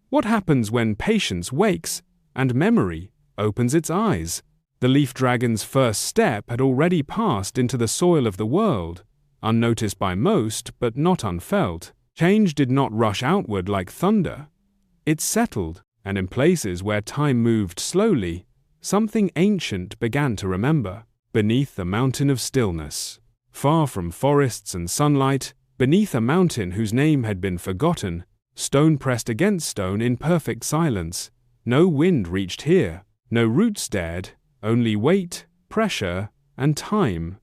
What happens when patience wakes and memory opens its eyes? The leaf dragon's first step had already passed into the soil of the world, unnoticed by most but not unfelt. Change did not rush outward like thunder. It settled, and in places where time moved slowly, something ancient began to remember. Beneath the mountain of stillness, far from forests and sunlight, beneath a mountain whose name had been forgotten, stone pressed against stone in perfect silence, no wind reached here, no roots dared, only weight, pressure, and time.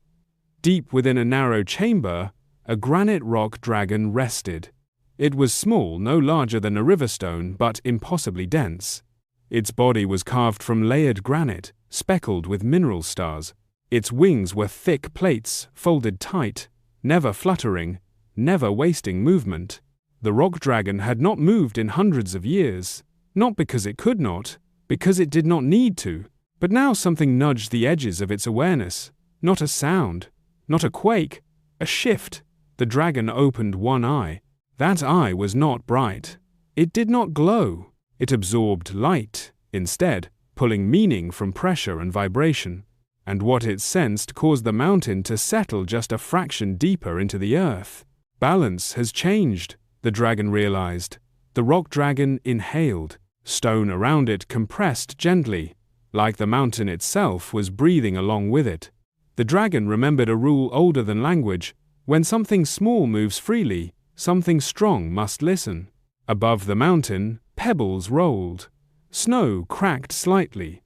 Deep within a narrow chamber, a granite rock dragon rested. It was small, no larger than a river stone, but impossibly dense. Its body was carved from layered granite, speckled with mineral stars. Its wings were thick plates, folded tight, never fluttering, never wasting movement. The rock dragon had not moved in hundreds of years, not because it could not, because it did not need to. But now something nudged the edges of its awareness. Not a sound, not a quake, a shift. The dragon opened one eye. That eye was not bright. It did not glow. It absorbed light, instead, pulling meaning from pressure and vibration. And what it sensed caused the mountain to settle just a fraction deeper into the earth. Balance has changed, the dragon realized. The rock dragon inhaled. Stone around it compressed gently, like the mountain itself was breathing along with it. The dragon remembered a rule older than language. When something small moves freely, something strong must listen. Above the mountain, pebbles rolled. Snow cracked slightly.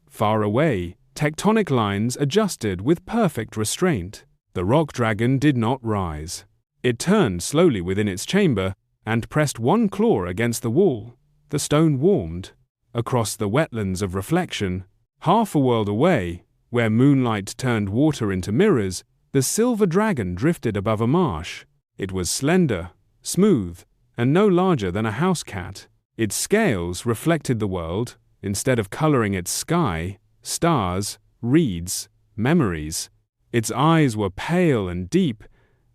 Far away, tectonic lines adjusted with perfect restraint. The rock dragon did not rise. It turned slowly within its chamber and pressed one claw against the wall. The stone warmed. Across the wetlands of reflection, half a world away, where moonlight turned water into mirrors, the silver dragon drifted above a marsh. It was slender, smooth, and no larger than a house cat. Its scales reflected the world, instead of coloring its sky, stars, reeds, memories. Its eyes were pale and deep,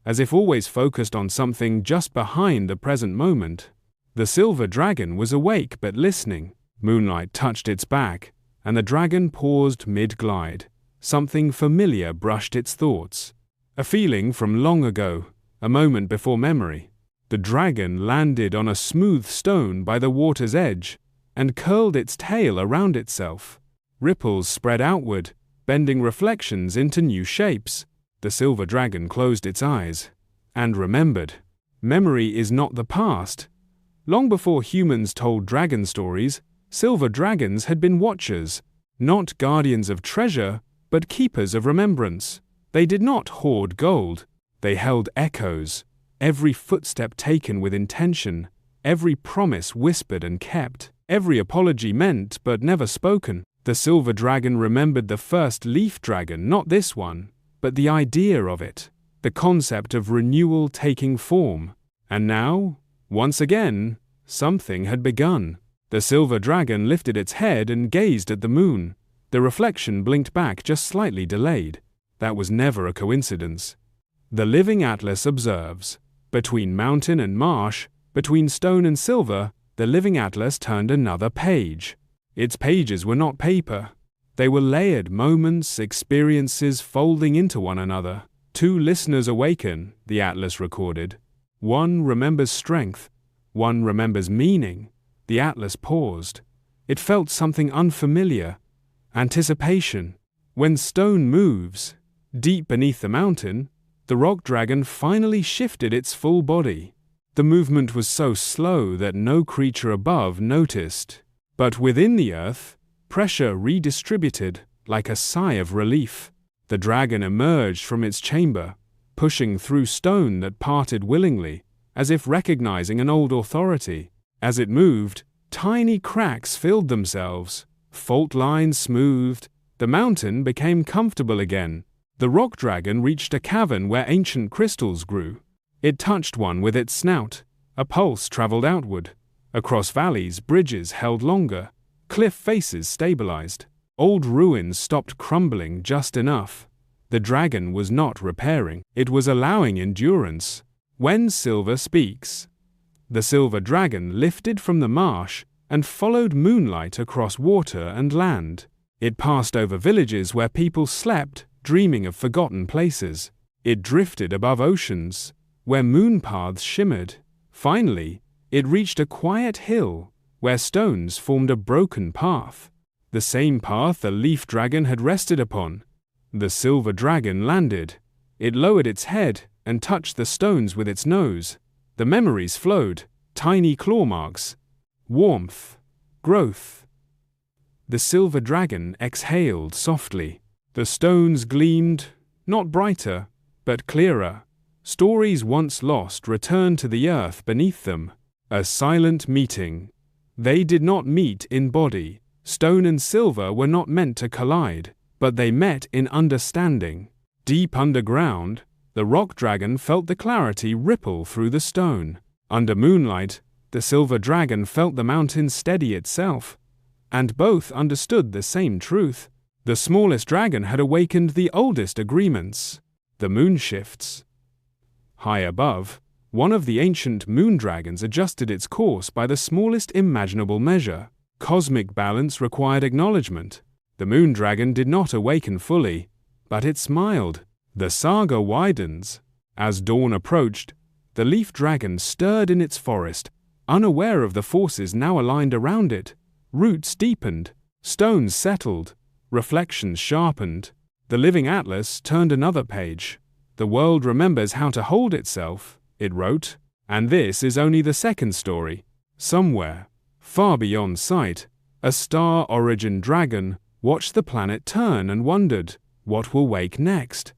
as if always focused on something just behind the present moment. The silver dragon was awake but listening. Moonlight touched its back, and the dragon paused mid-glide. Something familiar brushed its thoughts. A feeling from long ago, a moment before memory. The dragon landed on a smooth stone by the water's edge and curled its tail around itself. Ripples spread outward, bending reflections into new shapes. The silver dragon closed its eyes and remembered. Memory is not the past. Long before humans told dragon stories, silver dragons had been watchers, not guardians of treasure, but keepers of remembrance. They did not hoard gold. They held echoes, every footstep taken with intention, every promise whispered and kept, every apology meant but never spoken. The silver dragon remembered the first leaf dragon, not this one, but the idea of it, the concept of renewal taking form. And now, once again, something had begun. The silver dragon lifted its head and gazed at the moon. The reflection blinked back just slightly delayed. That was never a coincidence. The living atlas observes. Between mountain and marsh, between stone and silver, the living atlas turned another page. Its pages were not paper. They were layered moments, experiences folding into one another. Two listeners awaken, the atlas recorded. One remembers strength. One remembers meaning. The atlas paused. It felt something unfamiliar. Anticipation. When stone moves, deep beneath the mountain, the rock dragon finally shifted its full body. The movement was so slow that no creature above noticed. But within the earth, pressure redistributed like a sigh of relief. The dragon emerged from its chamber, pushing through stone that parted willingly, as if recognizing an old authority. As it moved, tiny cracks filled themselves, fault lines smoothed, the mountain became comfortable again. The rock dragon reached a cavern where ancient crystals grew. It touched one with its snout. A pulse traveled outward. Across valleys, bridges held longer. Cliff faces stabilized. Old ruins stopped crumbling just enough. The dragon was not repairing. It was allowing endurance. When silver speaks, The silver dragon lifted from the marsh and followed Moonlight across water and land. It passed over villages where people slept, dreaming of forgotten places. It drifted above oceans, where moon paths shimmered. Finally, it reached a quiet hill, where stones formed a broken path. The same path the leaf dragon had rested upon. The silver dragon landed. It lowered its head and touched the stones with its nose. The memories flowed, tiny claw marks, warmth, growth. The silver dragon exhaled softly. The stones gleamed, not brighter, but clearer. Stories once lost returned to the earth beneath them. A silent meeting. They did not meet in body. Stone and silver were not meant to collide, but they met in understanding. Deep underground, the rock dragon felt the clarity ripple through the stone. Under moonlight, the silver dragon felt the mountain steady itself, and both understood the same truth. The smallest dragon had awakened the oldest agreements, the moon shifts. High above, one of the ancient moon dragons adjusted its course by the smallest imaginable measure. Cosmic balance required acknowledgement. The moon dragon did not awaken fully, but it smiled. The saga widens. As dawn approached, the leaf dragon stirred in its forest, unaware of the forces now aligned around it. Roots deepened, stones settled, reflections sharpened. The living atlas turned another page. The world remembers how to hold itself, it wrote, and this is only the second story. Somewhere, far beyond sight, a star-origin dragon watched the planet turn and wondered, what will wake next?